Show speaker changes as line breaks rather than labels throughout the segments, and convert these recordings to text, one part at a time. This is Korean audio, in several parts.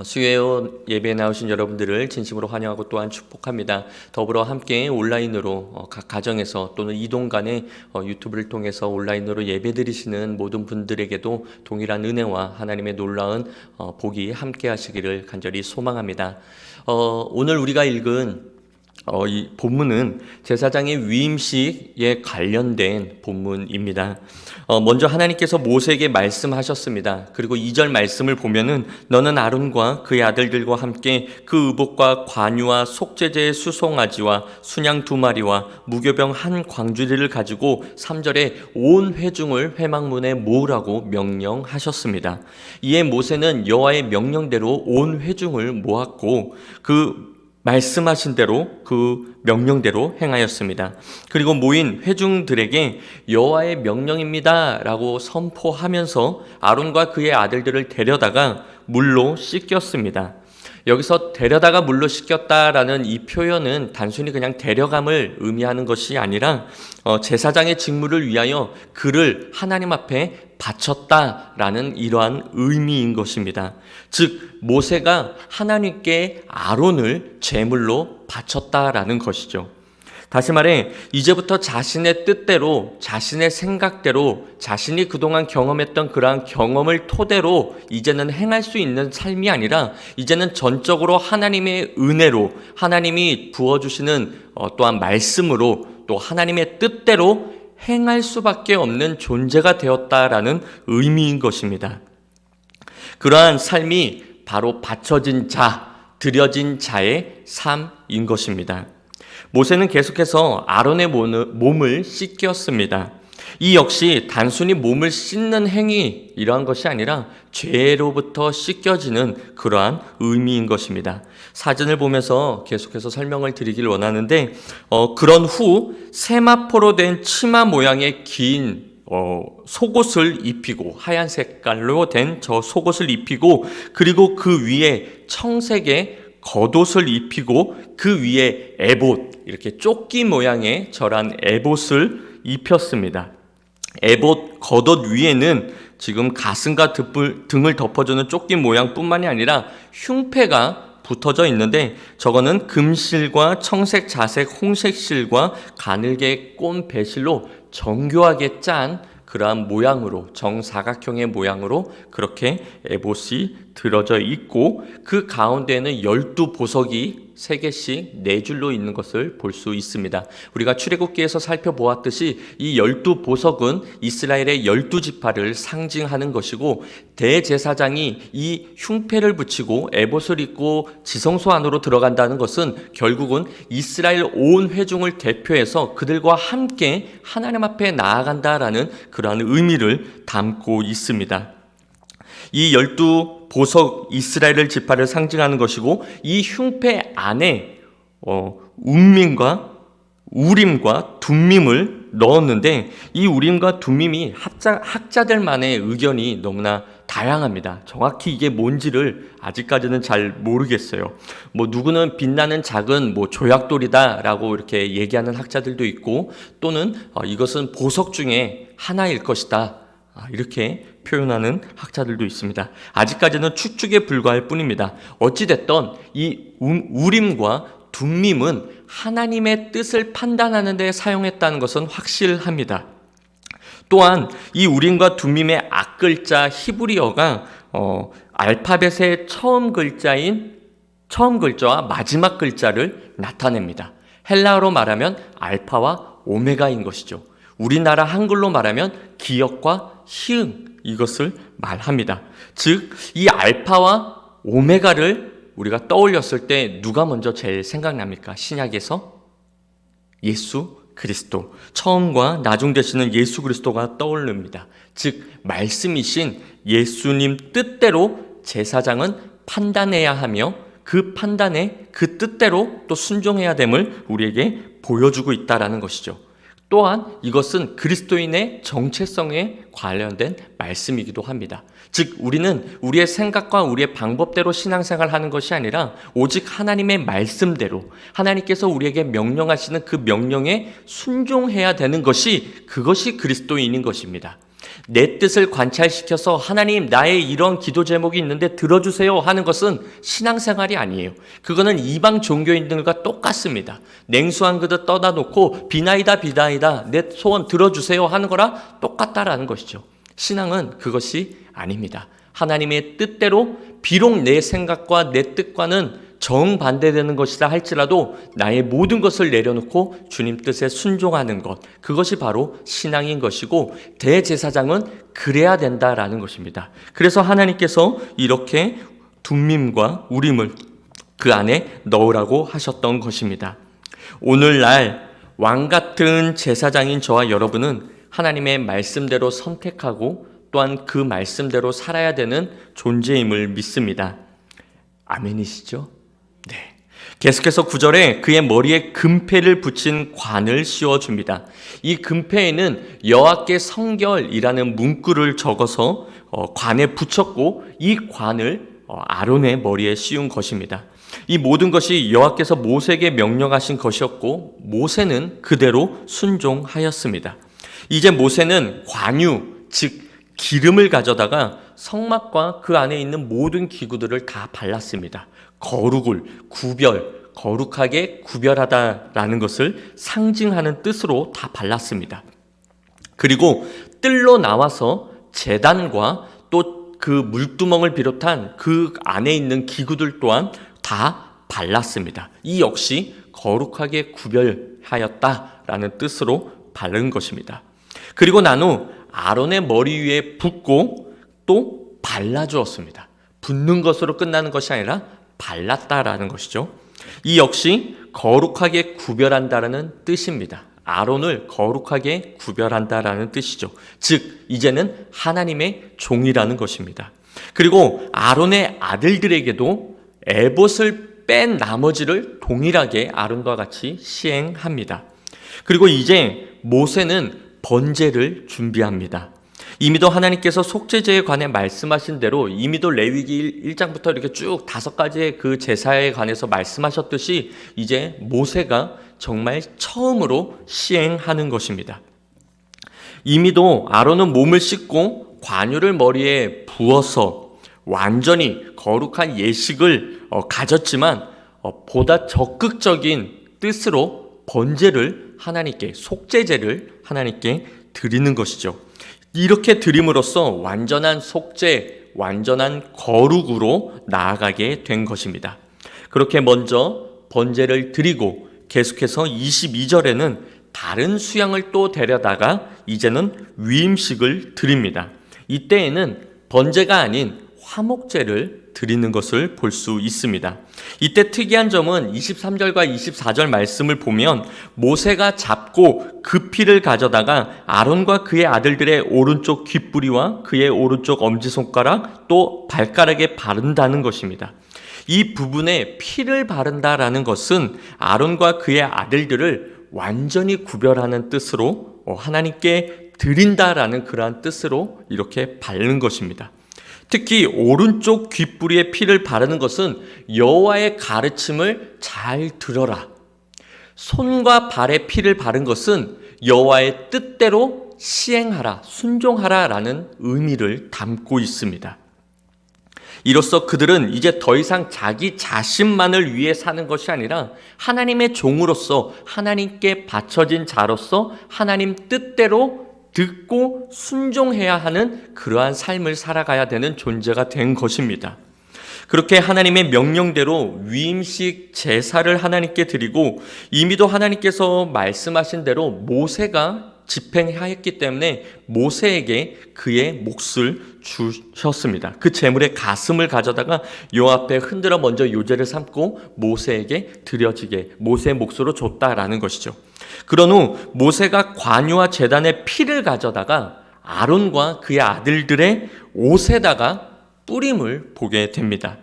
수요 예배에 나오신 여러분들을 진심으로 환영하고 또한 축복합니다. 더불어 함께 온라인으로 각 가정에서 또는 이동 간에 유튜브를 통해서 온라인으로 예배드리시는 모든 분들에게도 동일한 은혜와 하나님의 놀라운 복이 함께 하시기를 간절히 소망합니다. 오늘 우리가 읽은 이 본문은 제사장의 위임식에 관련된 본문입니다. 먼저 하나님께서 모세에게 말씀하셨습니다. 그리고 2절 말씀을 보면은 너는 아론과 그의 아들들과 함께 그 의복과 관유와 속죄제의 수송아지와 순양 2마리와 무교병 한 광주리를 가지고 3절에 온 회중을 회막문에 모으라고 명령하셨습니다. 이에 모세는 여호와의 명령대로 온 회중을 모았고 그 말씀하신 대로 그 명령대로 행하였습니다. 그리고 모인 회중들에게 여호와의 명령입니다 라고 선포하면서 아론과 그의 아들들을 데려다가 물로 씻겼습니다. 여기서 데려다가 물로 씻겼다라는 이 표현은 단순히 그냥 데려감을 의미하는 것이 아니라 제사장의 직무를 위하여 그를 하나님 앞에 바쳤다라는 이러한 의미인 것입니다. 즉 모세가 하나님께 아론을 제물로 바쳤다라는 것이죠. 다시 말해 이제부터 자신의 뜻대로 자신의 생각대로 자신이 그동안 경험했던 그러한 경험을 토대로 이제는 행할 수 있는 삶이 아니라 이제는 전적으로 하나님의 은혜로 하나님이 부어주시는 또한 말씀으로 또 하나님의 뜻대로 행할 수밖에 없는 존재가 되었다라는 의미인 것입니다. 그러한 삶이 바로 바쳐진 자, 드려진 자의 삶인 것입니다. 모세는 계속해서 아론의 몸을 씻겼습니다. 이 역시 단순히 몸을 씻는 행위 이러한 것이 아니라 죄로부터 씻겨지는 그러한 의미인 것입니다. 사진을 보면서 계속해서 설명을 드리길 원하는데 그런 후 세마포로 된 치마 모양의 긴 속옷을 입히고 하얀 색깔로 된 저 속옷을 입히고 그리고 그 위에 청색의 겉옷을 입히고 그 위에 에봇 이렇게 조끼 모양의 저런 에봇을 입혔습니다. 에봇 겉옷 위에는 지금 가슴과 등을 덮어주는 조끼 모양뿐만이 아니라 흉패가 붙어져 있는데 저거는 금실과 청색, 자색, 홍색 실과 가늘게 꼰 배실로 정교하게 짠 그러한 모양으로 정사각형의 모양으로 그렇게 에봇이 들어져 있고 그 가운데에는 12보석이 3개씩 4줄로 있는 것을 볼 수 있습니다. 우리가 출애굽기에서 살펴보았듯이 이 12보석은 이스라엘의 12지파를 상징하는 것이고 대제사장이 이 흉패를 붙이고 에봇을 입고 지성소 안으로 들어간다는 것은 결국은 이스라엘 온 회중을 대표해서 그들과 함께 하나님 앞에 나아간다라는 그러한 의미를 담고 있습니다. 이 12보석 이스라엘 지파를 상징하는 것이고 이 흉패 안에 움밈과 우림과 둠밈을 넣었는데 이 우림과 둠밈이 학자들만의 의견이 너무나 다양합니다. 정확히 이게 뭔지를 아직까지는 잘 모르겠어요. 누구는 빛나는 작은 조약돌이다라고 이렇게 얘기하는 학자들도 있고 또는 이것은 보석 중에 하나일 것이다. 이렇게 표현하는 학자들도 있습니다. 아직까지는 추측에 불과할 뿐입니다. 어찌됐든 이 우림과 둠밈은 하나님의 뜻을 판단하는 데 사용했다는 것은 확실합니다. 또한 이 우림과 둠밈의 앞글자 히브리어가 알파벳의 처음 글자와 마지막 글자를 나타냅니다. 헬라어로 말하면 알파와 오메가인 것이죠. 우리나라 한글로 말하면 기역과 시흥 이것을 말합니다. 즉 이 알파와 오메가를 우리가 떠올렸을 때 누가 먼저 제일 생각납니까? 신약에서 예수 그리스도, 처음과 나중 되시는 예수 그리스도가 떠오릅니다. 즉 말씀이신 예수님 뜻대로 제사장은 판단해야 하며 그 판단에 그 뜻대로 또 순종해야 됨을 우리에게 보여주고 있다라는 것이죠. 또한 이것은 그리스도인의 정체성에 관련된 말씀이기도 합니다. 즉 우리는 우리의 생각과 우리의 방법대로 신앙생활을 하는 것이 아니라 오직 하나님의 말씀대로 하나님께서 우리에게 명령하시는 그 명령에 순종해야 되는 것이 그것이 그리스도인인 것입니다. 내 뜻을 관찰시켜서 하나님 나의 이런 기도 제목이 있는데 들어주세요 하는 것은 신앙생활이 아니에요. 그거는 이방 종교인들과 똑같습니다. 냉수 한 그릇 떠다 놓고 비나이다 내 소원 들어주세요 하는 거라 똑같다라는 것이죠. 신앙은 그것이 아닙니다. 하나님의 뜻대로 비록 내 생각과 내 뜻과는 정반대되는 것이다 할지라도 나의 모든 것을 내려놓고 주님 뜻에 순종하는 것, 그것이 바로 신앙인 것이고 대제사장은 그래야 된다라는 것입니다. 그래서 하나님께서 이렇게 둠밈과 우림을 그 안에 넣으라고 하셨던 것입니다. 오늘날 왕같은 제사장인 저와 여러분은 하나님의 말씀대로 선택하고 또한 그 말씀대로 살아야 되는 존재임을 믿습니다. 아멘이시죠? 네. 계속해서 9절에 그의 머리에 금패를 붙인 관을 씌워줍니다. 이 금패에는 여호와께 성결이라는 문구를 적어서 관에 붙였고 이 관을 아론의 머리에 씌운 것입니다. 이 모든 것이 여호와께서 모세에게 명령하신 것이었고 모세는 그대로 순종하였습니다. 이제 모세는 관유, 즉 기름을 가져다가 성막과 그 안에 있는 모든 기구들을 다 발랐습니다. 거룩을 거룩하게 구별하다라는 것을 상징하는 뜻으로 다 발랐습니다. 그리고 뜰로 나와서 제단과 또 그 물두멍을 비롯한 그 안에 있는 기구들 또한 다 발랐습니다. 이 역시 거룩하게 구별하였다라는 뜻으로 바른 것입니다. 그리고 난 후 아론의 머리 위에 붓고 또 발라주었습니다. 붓는 것으로 끝나는 것이 아니라 발랐다라는 것이죠. 이 역시 거룩하게 구별한다라는 뜻입니다. 아론을 거룩하게 구별한다라는 뜻이죠. 즉 이제는 하나님의 종이라는 것입니다. 그리고 아론의 아들들에게도 에봇을 뺀 나머지를 동일하게 아론과 같이 시행합니다. 그리고 이제 모세는 번제를 준비합니다. 이미도 하나님께서 속죄제에 관해 말씀하신 대로 이미도 레위기 1장부터 이렇게 쭉 5가지의 그 제사에 관해서 말씀하셨듯이 이제 모세가 정말 처음으로 시행하는 것입니다. 이미도 아론은 몸을 씻고 관유를 머리에 부어서 완전히 거룩한 예식을 가졌지만 보다 적극적인 뜻으로 번제를 하나님께, 속죄제를 하나님께 드리는 것이죠. 이렇게 드림으로써 완전한 속죄, 완전한 거룩으로 나아가게 된 것입니다. 그렇게 먼저 번제를 드리고 계속해서 22절에는 다른 수양을 또 데려다가 이제는 위임식을 드립니다. 이때에는 번제가 아닌 화목제를 드리는 것을 볼 수 있습니다. 이때 특이한 점은 23절과 24절 말씀을 보면 모세가 잡고 그 피를 가져다가 아론과 그의 아들들의 오른쪽 귓부리와 그의 오른쪽 엄지손가락 또 발가락에 바른다는 것입니다. 이 부분에 피를 바른다라는 것은 아론과 그의 아들들을 완전히 구별하는 뜻으로 하나님께 드린다라는 그러한 뜻으로 이렇게 바르는 것입니다. 특히 오른쪽 귓부리에 피를 바르는 것은 여호와의 가르침을 잘 들어라. 손과 발에 피를 바른 것은 여호와의 뜻대로 시행하라, 순종하라라는 의미를 담고 있습니다. 이로써 그들은 이제 더 이상 자기 자신만을 위해 사는 것이 아니라 하나님의 종으로서 하나님께 바쳐진 자로서 하나님 뜻대로 듣고 순종해야 하는 그러한 삶을 살아가야 되는 존재가 된 것입니다. 그렇게 하나님의 명령대로 위임식 제사를 하나님께 드리고 이미도 하나님께서 말씀하신 대로 모세가 집행하였기 때문에 모세에게 그의 몫을 주셨습니다. 그 제물의 가슴을 가져다가 요 앞에 흔들어 먼저 요제를 삼고 모세에게 드려지게 모세의 몫으로 줬다라는 것이죠. 그런 후 모세가 관유와 제단의 피를 가져다가 아론과 그의 아들들의 옷에다가 뿌림을 보게 됩니다.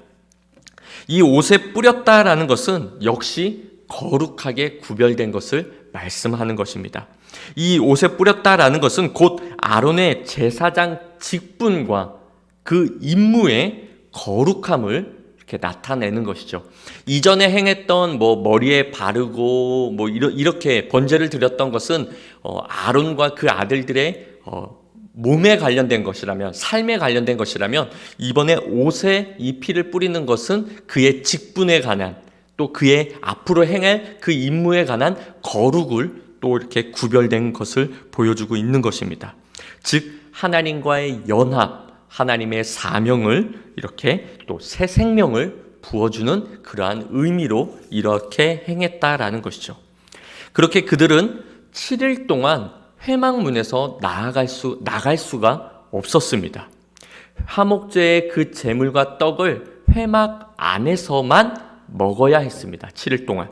이 옷에 뿌렸다라는 것은 역시 거룩하게 구별된 것을 말씀하는 것입니다. 이 옷에 뿌렸다라는 것은 곧 아론의 제사장 직분과 그 임무의 거룩함을 이렇게 나타내는 것이죠. 이전에 행했던 머리에 바르고 이렇게 번제를 드렸던 것은 아론과 그 아들들의 몸에 관련된 것이라면, 삶에 관련된 것이라면 이번에 옷에 이 피를 뿌리는 것은 그의 직분에 관한, 또 그의 앞으로 행할 그 임무에 관한 거룩을 또 이렇게 구별된 것을 보여주고 있는 것입니다. 즉 하나님과의 연합, 하나님의 사명을 이렇게 또 새 생명을 부어주는 그러한 의미로 이렇게 행했다라는 것이죠. 그렇게 그들은 7일 동안 회막문에서 나갈 수가 없었습니다. 화목제의 그 제물과 떡을 회막 안에서만 먹어야 했습니다. 7일 동안.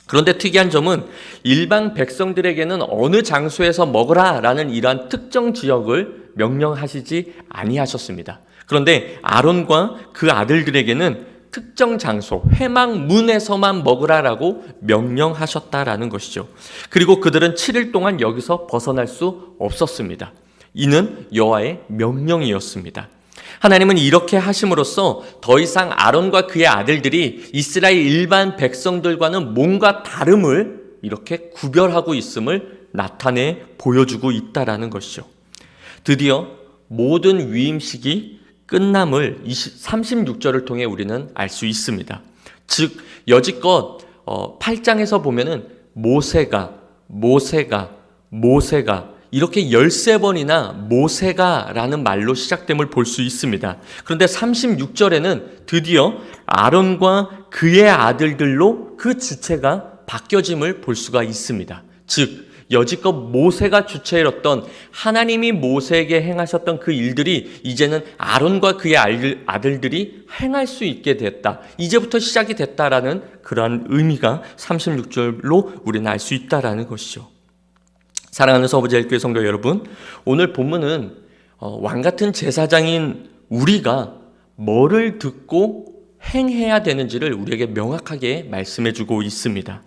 그런데 특이한 점은 일반 백성들에게는 어느 장소에서 먹으라 라는 이러한 특정 지역을 명령하시지 아니하셨습니다. 그런데 아론과 그 아들들에게는 특정 장소, 회막문에서만 먹으라라고 명령하셨다라는 것이죠. 그리고 그들은 7일 동안 여기서 벗어날 수 없었습니다. 이는 여호와의 명령이었습니다. 하나님은 이렇게 하심으로써 더 이상 아론과 그의 아들들이 이스라엘 일반 백성들과는 뭔가 다름을 이렇게 구별하고 있음을 나타내 보여주고 있다라는 것이죠. 드디어 모든 위임식이 끝남을 36절을 통해 우리는 알 수 있습니다. 즉 여지껏 8장에서 보면은 모세가 이렇게 13번이나 모세가라는 말로 시작됨을 볼 수 있습니다. 그런데 36절에는 드디어 아론과 그의 아들들로 그 주체가 바뀌어짐을 볼 수가 있습니다. 즉 여지껏 모세가 주체였던, 하나님이 모세에게 행하셨던 그 일들이 이제는 아론과 그의 아들들이 행할 수 있게 됐다. 이제부터 시작이 됐다라는 그러한 의미가 36절로 우리는 알 수 있다라는 것이죠. 사랑하는 서부제일교회 성도 여러분, 오늘 본문은 왕같은 제사장인 우리가 뭐를 듣고 행해야 되는지를 우리에게 명확하게 말씀해주고 있습니다.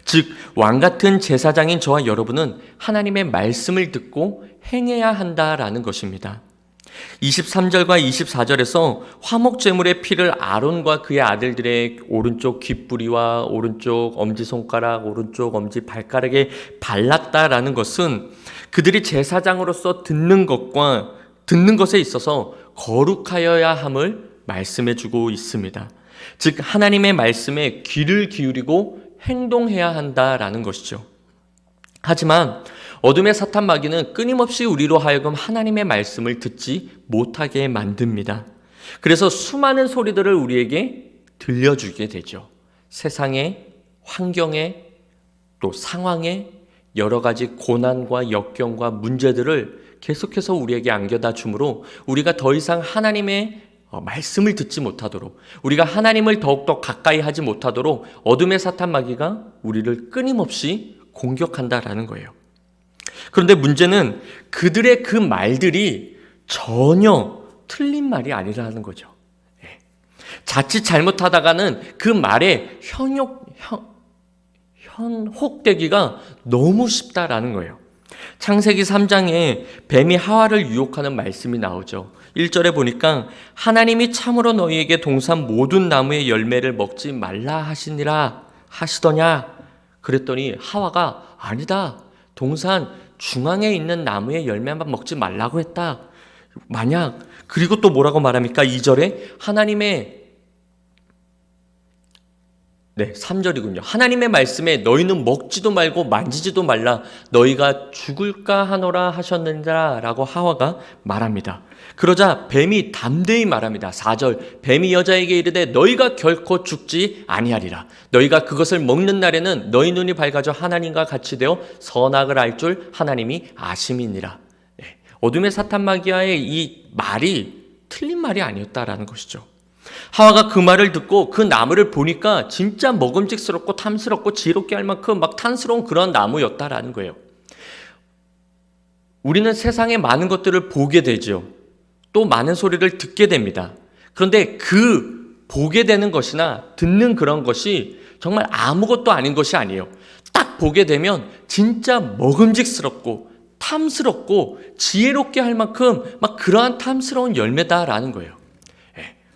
즉 왕같은 제사장인 저와 여러분은 하나님의 말씀을 듣고 행해야 한다라는 것입니다. 23절과 24절에서 화목제물의 피를 아론과 그의 아들들의 오른쪽 귓부리와 오른쪽 엄지손가락, 오른쪽 엄지발가락에 발랐다라는 것은 그들이 제사장으로서 듣는 것에 있어서 거룩하여야 함을 말씀해주고 있습니다. 즉 하나님의 말씀에 귀를 기울이고 행동해야 한다라는 것이죠. 하지만 어둠의 사탄 마귀는 끊임없이 우리로 하여금 하나님의 말씀을 듣지 못하게 만듭니다. 그래서 수많은 소리들을 우리에게 들려주게 되죠. 세상의 환경에 또 상황에 여러 가지 고난과 역경과 문제들을 계속해서 우리에게 안겨다 주므로 우리가 더 이상 하나님의 말씀을 듣지 못하도록, 우리가 하나님을 더욱더 가까이 하지 못하도록 어둠의 사탄 마귀가 우리를 끊임없이 공격한다라는 거예요. 그런데 문제는 그들의 그 말들이 전혀 틀린 말이 아니라는 거죠. 자칫 잘못하다가는 그 말에 현혹되기가 너무 쉽다라는 거예요. 창세기 3장에 뱀이 하와를 유혹하는 말씀이 나오죠. 1절에 보니까 하나님이 참으로 너희에게 동산 모든 나무의 열매를 먹지 말라 하시더냐? 그랬더니 하와가 아니다. 동산 중앙에 있는 나무의 열매만 먹지 말라고 했다. 만약 그리고 또 뭐라고 말합니까? 2절에 3절이군요. 하나님의 말씀에 너희는 먹지도 말고 만지지도 말라. 너희가 죽을까 하노라 하셨느니라 라고 하와가 말합니다. 그러자 뱀이 담대히 말합니다. 4절 뱀이 여자에게 이르되 너희가 결코 죽지 아니하리라. 너희가 그것을 먹는 날에는 너희 눈이 밝아져 하나님과 같이 되어 선악을 알 줄 하나님이 아심이니라. 어둠의 사탄 마귀아의 이 말이 틀린 말이 아니었다라는 것이죠. 하와가 그 말을 듣고 그 나무를 보니까 진짜 먹음직스럽고 탐스럽고 지혜롭게 할 만큼 막 탐스러운 그런 나무였다라는 거예요. 우리는 세상에 많은 것들을 보게 되죠. 또 많은 소리를 듣게 됩니다. 그런데 그 보게 되는 것이나 듣는 그런 것이 정말 아무것도 아닌 것이 아니에요. 딱 보게 되면 진짜 먹음직스럽고 탐스럽고 지혜롭게 할 만큼 막 그러한 탐스러운 열매다라는 거예요.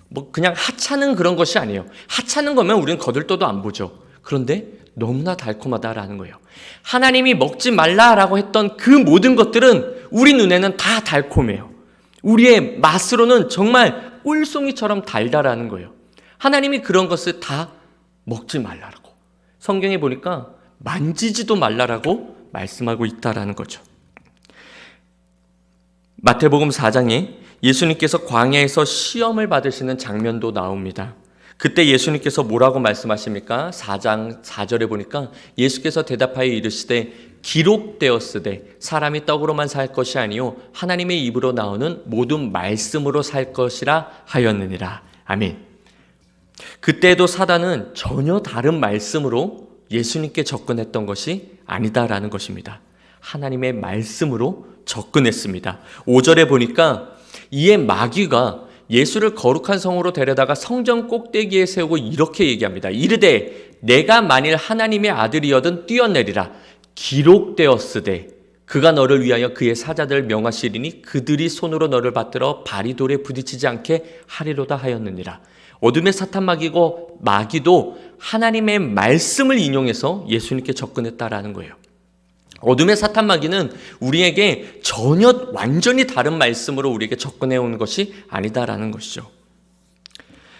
뭐 그냥 하찮은 그런 것이 아니에요. 하찮은 거면 우리는 거들떠도 안 보죠. 그런데 너무나 달콤하다라는 거예요. 하나님이 먹지 말라라고 했던 그 모든 것들은 우리 눈에는 다 달콤해요. 우리의 맛으로는 정말 꿀송이처럼 달달하는 거예요. 하나님이 그런 것을 다 먹지 말라라고, 성경에 보니까 만지지도 말라라고 말씀하고 있다라는 거죠. 마태복음 4장에 예수님께서 광야에서 시험을 받으시는 장면도 나옵니다. 그때 예수님께서 뭐라고 말씀하십니까? 4장 4절에 보니까 예수께서 대답하여 이르시되 기록되었으되 사람이 떡으로만 살 것이 아니요 하나님의 입으로 나오는 모든 말씀으로 살 것이라 하였느니라. 아멘. 그때도 사단은 전혀 다른 말씀으로 예수님께 접근했던 것이 아니다라는 것입니다. 하나님의 말씀으로 접근했습니다. 5절에 보니까 이에 마귀가 예수를 거룩한 성으로 데려다가 성전 꼭대기에 세우고 이렇게 얘기합니다. 이르되 내가 만일 하나님의 아들이여든 뛰어내리라. 기록되었으되 그가 너를 위하여 그의 사자들을 명하시리니 그들이 손으로 너를 받들어 발이 돌에 부딪히지 않게 하리로다 하였느니라. 어둠의 사탄 마귀도 하나님의 말씀을 인용해서 예수님께 접근했다라는 거예요. 어둠의 사탄 마귀는 우리에게 전혀 완전히 다른 말씀으로 우리에게 접근해 오는 것이 아니다라는 것이죠.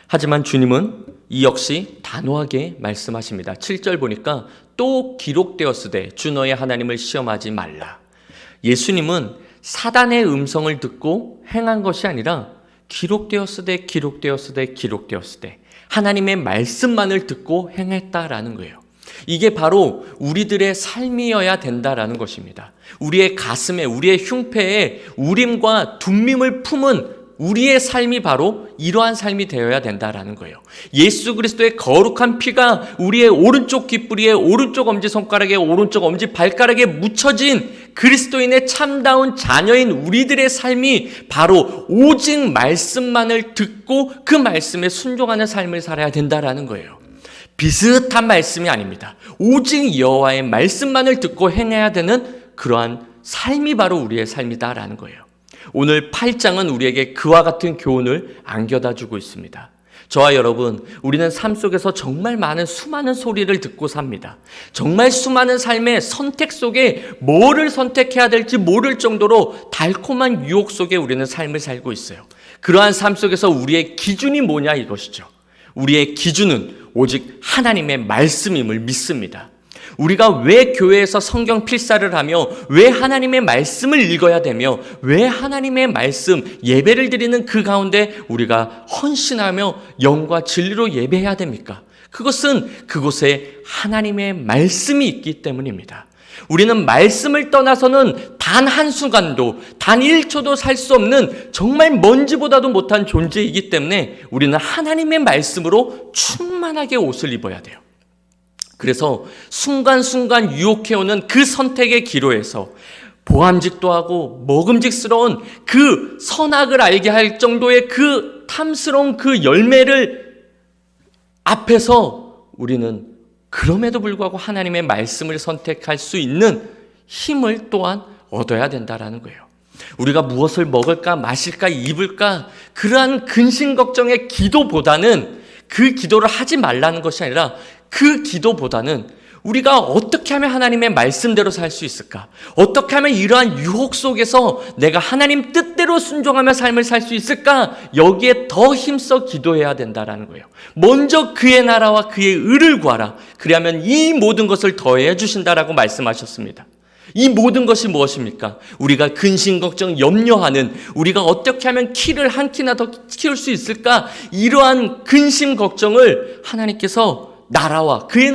하지만 주님은 이 역시 단호하게 말씀하십니다. 7절 보니까 또 기록되었으되 주 너의 하나님을 시험하지 말라. 예수님은 사단의 음성을 듣고 행한 것이 아니라 기록되었으되 하나님의 말씀만을 듣고 행했다라는 거예요. 이게 바로 우리들의 삶이어야 된다라는 것입니다. 우리의 가슴에, 우리의 흉패에 우림과 둠밈을 품은 우리의 삶이 바로 이러한 삶이 되어야 된다라는 거예요. 예수 그리스도의 거룩한 피가 우리의 오른쪽 귓부리에, 오른쪽 엄지손가락에, 오른쪽 엄지발가락에 묻혀진 그리스도인의 참다운 자녀인 우리들의 삶이 바로 오직 말씀만을 듣고 그 말씀에 순종하는 삶을 살아야 된다라는 거예요. 비슷한 말씀이 아닙니다. 오직 여호와의 말씀만을 듣고 행해야 되는 그러한 삶이 바로 우리의 삶이다라는 거예요. 오늘 8장은 우리에게 그와 같은 교훈을 안겨다 주고 있습니다. 저와 여러분, 우리는 삶 속에서 정말 수많은 소리를 듣고 삽니다. 정말 수많은 삶의 선택 속에 뭐를 선택해야 될지 모를 정도로 달콤한 유혹 속에 우리는 삶을 살고 있어요. 그러한 삶 속에서 우리의 기준이 뭐냐 이것이죠. 우리의 기준은 오직 하나님의 말씀임을 믿습니다. 우리가 왜 교회에서 성경 필사를 하며 왜 하나님의 말씀을 읽어야 되며 왜 하나님의 말씀 예배를 드리는 그 가운데 우리가 헌신하며 영과 진리로 예배해야 됩니까? 그것은 그곳에 하나님의 말씀이 있기 때문입니다. 우리는 말씀을 떠나서는 단 한순간도 단 1초도 살 수 없는 정말 먼지보다도 못한 존재이기 때문에 우리는 하나님의 말씀으로 충만하게 옷을 입어야 돼요. 그래서 순간순간 유혹해오는 그 선택의 기로에서 보암직도 하고 먹음직스러운 그 선악을 알게 할 정도의 그 탐스러운 그 열매를 앞에서 우리는 그럼에도 불구하고 하나님의 말씀을 선택할 수 있는 힘을 또한 얻어야 된다라는 거예요. 우리가 무엇을 먹을까 마실까 입을까 그러한 근심 걱정의 기도보다는 그 기도를 하지 말라는 것이 아니라 그 기도보다는 우리가 어떻게 하면 하나님의 말씀대로 살 수 있을까? 어떻게 하면 이러한 유혹 속에서 내가 하나님 뜻대로 순종하며 삶을 살 수 있을까? 여기에 더 힘써 기도해야 된다라는 거예요. 먼저 그의 나라와 그의 의를 구하라. 그리하면 이 모든 것을 더해 주신다라고 말씀하셨습니다. 이 모든 것이 무엇입니까? 우리가 근심, 걱정, 염려하는 우리가 어떻게 하면 키를 한 키나 더 키울 수 있을까? 이러한 근심, 걱정을 하나님께서 나라와 그의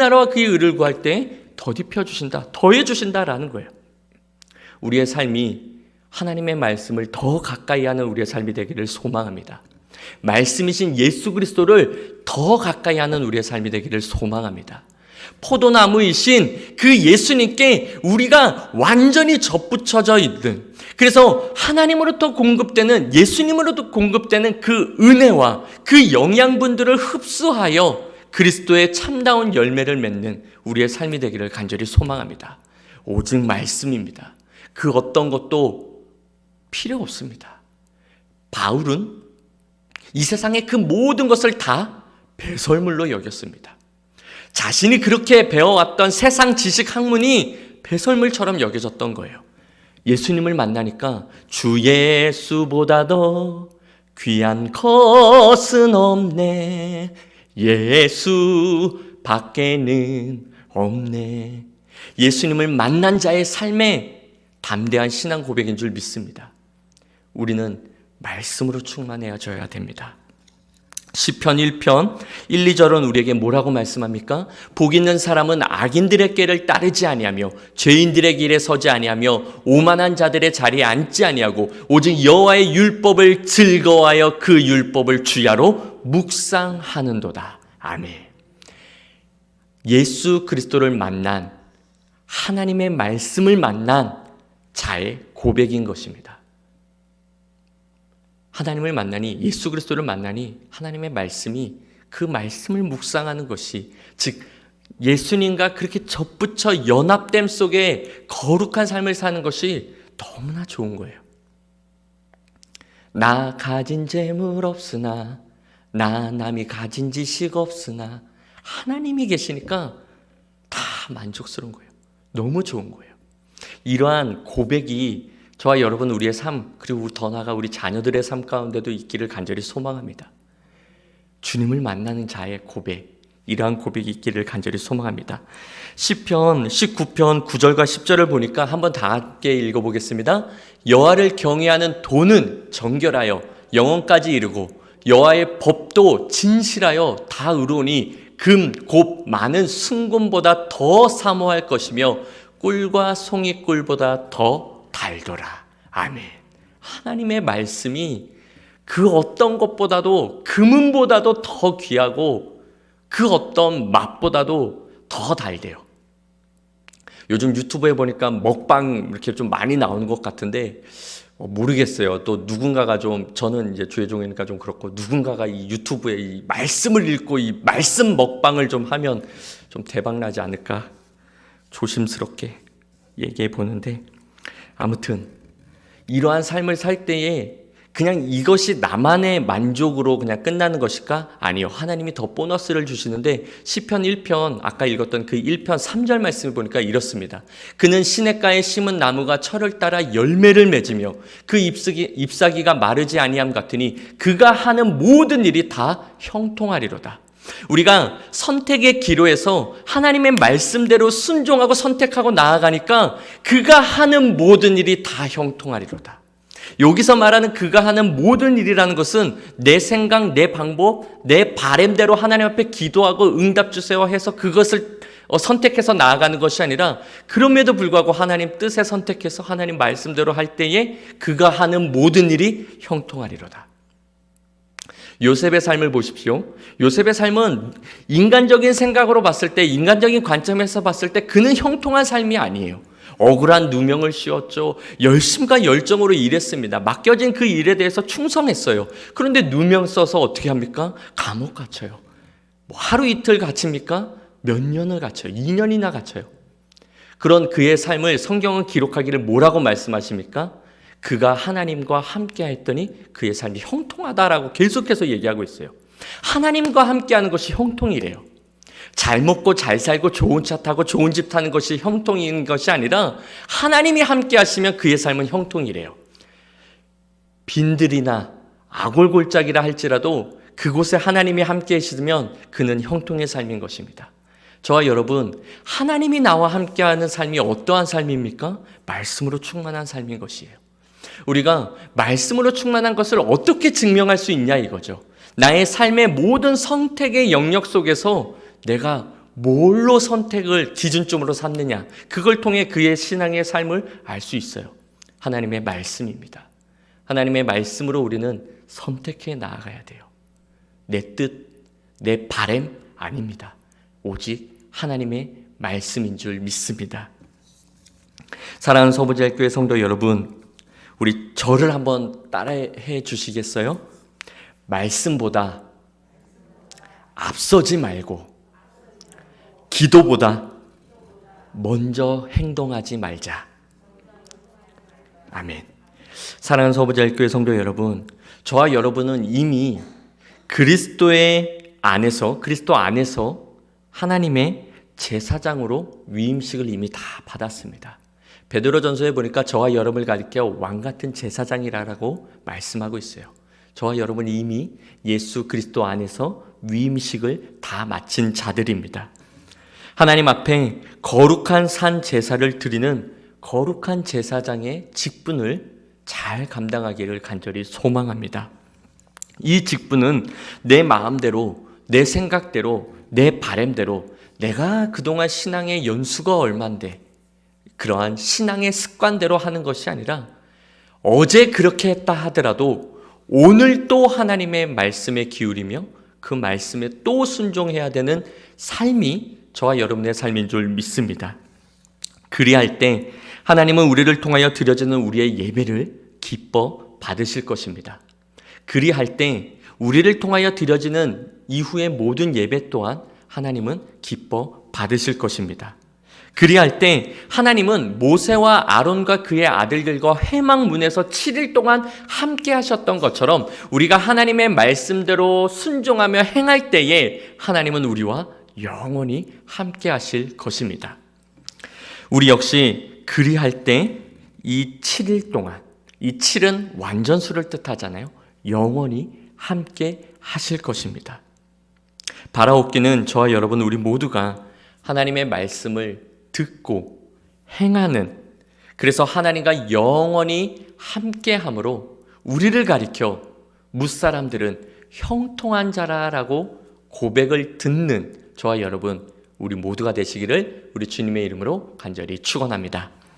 의를 구할 때 더딥혀 주신다, 더해 주신다라는 거예요. 우리의 삶이 하나님의 말씀을 더 가까이 하는 우리의 삶이 되기를 소망합니다. 말씀이신 예수 그리스도를 더 가까이 하는 우리의 삶이 되기를 소망합니다. 포도나무이신 그 예수님께 우리가 완전히 접붙여져 있는, 그래서 하나님으로부터 공급되는, 예수님으로부터 공급되는 그 은혜와 그 영양분들을 흡수하여 그리스도의 참다운 열매를 맺는 우리의 삶이 되기를 간절히 소망합니다. 오직 말씀입니다. 그 어떤 것도 필요 없습니다. 바울은 이 세상의 그 모든 것을 다 배설물로 여겼습니다. 자신이 그렇게 배워왔던 세상 지식 학문이 배설물처럼 여겨졌던 거예요. 예수님을 만나니까 주 예수보다 더 귀한 것은 없네. 예수 밖에는 없네. 예수님을 만난 자의 삶에 담대한 신앙 고백인 줄 믿습니다. 우리는 말씀으로 충만해져야 됩니다. 시편 1편 1, 2절은 우리에게 뭐라고 말씀합니까? 복 있는 사람은 악인들의 꾀를 따르지 아니하며 죄인들의 길에 서지 아니하며 오만한 자들의 자리에 앉지 아니하고 오직 여호와의 율법을 즐거워하여 그 율법을 주야로 묵상하는도다. 아멘. 예수 그리스도를 만난, 하나님의 말씀을 만난 자의 고백인 것입니다. 하나님을 만나니, 예수 그리스도를 만나니 하나님의 말씀이, 그 말씀을 묵상하는 것이, 즉 예수님과 그렇게 접붙여 연합됨 속에 거룩한 삶을 사는 것이 너무나 좋은 거예요. 나 가진 재물 없으나, 나 남이 가진 지식 없으나 하나님이 계시니까 다 만족스러운 거예요. 너무 좋은 거예요. 이러한 고백이 저와 여러분, 우리의 삶, 그리고 더 나아가 우리 자녀들의 삶 가운데도 있기를 간절히 소망합니다. 주님을 만나는 자의 고백, 이러한 고백이 있기를 간절히 소망합니다. 시편 19편 9절과 10절을 보니까 한번 다 함께 읽어보겠습니다. 여호와를 경외하는 도는 정결하여 영혼까지 이르고 여호와의 법도 진실하여 다 의로우니 금, 곱, 많은 순금보다 더 사모할 것이며 꿀과 송이꿀보다 더 달더라. 아멘. 하나님의 말씀이 그 어떤 것보다도, 금은보다도 더 귀하고 그 어떤 맛보다도 더 달대요. 요즘 유튜브에 보니까 먹방 이렇게 좀 많이 나오는 것 같은데 모르겠어요. 또 누군가가 좀, 저는 이제 주의종이니까 좀 그렇고, 누군가가 이 유튜브에 이 말씀을 읽고 이 말씀 먹방을 좀 하면 좀 대박 나지 않을까 조심스럽게 얘기해 보는데, 아무튼 이러한 삶을 살 때에 그냥 이것이 나만의 만족으로 그냥 끝나는 것일까? 아니요. 하나님이 더 보너스를 주시는데, 시편 1편, 아까 읽었던 그 1편 3절 말씀을 보니까 이렇습니다. 그는 시냇가에 심은 나무가 철을 따라 열매를 맺으며 그 잎사귀가 마르지 아니함 같으니 그가 하는 모든 일이 다 형통하리로다. 우리가 선택의 기로에서 하나님의 말씀대로 순종하고 선택하고 나아가니까 그가 하는 모든 일이 다 형통하리로다. 여기서 말하는 그가 하는 모든 일이라는 것은 내 생각, 내 방법, 내 바램대로 하나님 앞에 기도하고 응답 주세요 해서 그것을 선택해서 나아가는 것이 아니라, 그럼에도 불구하고 하나님 뜻에 선택해서 하나님 말씀대로 할 때에 그가 하는 모든 일이 형통하리로다. 요셉의 삶을 보십시오. 요셉의 삶은 인간적인 생각으로 봤을 때, 인간적인 관점에서 봤을 때 그는 형통한 삶이 아니에요. 억울한 누명을 씌웠죠. 열심과 열정으로 일했습니다. 맡겨진 그 일에 대해서 충성했어요. 그런데 누명 써서 어떻게 합니까? 감옥 갇혀요. 하루 이틀 갇힙니까? 몇 년을 갇혀요. 2년이나 갇혀요. 그런 그의 삶을 성경은 기록하기를 뭐라고 말씀하십니까? 그가 하나님과 함께 했더니 그의 삶이 형통하다라고 계속해서 얘기하고 있어요. 하나님과 함께하는 것이 형통이래요. 잘 먹고 잘 살고 좋은 차 타고 좋은 집 타는 것이 형통인 것이 아니라 하나님이 함께 하시면 그의 삶은 형통이래요. 빈들이나 아골골짜기라 할지라도 그곳에 하나님이 함께 하시면 그는 형통의 삶인 것입니다. 저와 여러분, 하나님이 나와 함께하는 삶이 어떠한 삶입니까? 말씀으로 충만한 삶인 것이에요. 우리가 말씀으로 충만한 것을 어떻게 증명할 수 있냐 이거죠. 나의 삶의 모든 선택의 영역 속에서 내가 뭘로 선택을 기준점으로 삼느냐, 그걸 통해 그의 신앙의 삶을 알 수 있어요. 하나님의 말씀입니다. 하나님의 말씀으로 우리는 선택해 나아가야 돼요. 내 뜻, 내 바램 아닙니다. 오직 하나님의 말씀인 줄 믿습니다. 사랑하는 서부제일교회 성도 여러분, 우리 저를 한번 따라해 주시겠어요? 말씀보다 앞서지 말고 기도보다 먼저 행동하지 말자. 아멘. 사랑하는 서부제일교회 성도 여러분, 저와 여러분은 이미 그리스도 안에서 하나님의 제사장으로 위임식을 이미 다 받았습니다. 베드로전서에 보니까 저와 여러분을 가리켜 왕같은 제사장이라고 말씀하고 있어요. 저와 여러분이 이미 예수 그리스도 안에서 위임식을 다 마친 자들입니다. 하나님 앞에 거룩한 산 제사를 드리는 거룩한 제사장의 직분을 잘 감당하기를 간절히 소망합니다. 이 직분은 내 마음대로, 내 생각대로, 내 바램대로 내가 그동안 신앙의 연수가 얼만데 그러한 신앙의 습관대로 하는 것이 아니라 어제 그렇게 했다 하더라도 오늘 또 하나님의 말씀에 기울이며 그 말씀에 또 순종해야 되는 삶이 저와 여러분의 삶인 줄 믿습니다. 그리할 때 하나님은 우리를 통하여 드려지는 우리의 예배를 기뻐 받으실 것입니다. 그리할 때 우리를 통하여 드려지는 이후의 모든 예배 또한 하나님은 기뻐 받으실 것입니다. 그리할 때 하나님은 모세와 아론과 그의 아들들과 회막문에서 7일 동안 함께 하셨던 것처럼 우리가 하나님의 말씀대로 순종하며 행할 때에 하나님은 우리와 영원히 함께 하실 것입니다. 우리 역시 그리할 때 이 7일 동안, 이 7은 완전수를 뜻하잖아요. 영원히 함께 하실 것입니다. 바라옵기는 저와 여러분 우리 모두가 하나님의 말씀을 듣고 행하는, 그래서 하나님과 영원히 함께함으로 우리를 가리켜 무사람들은 형통한 자라라고 고백을 듣는 저와 여러분 우리 모두가 되시기를 우리 주님의 이름으로 간절히 축원합니다.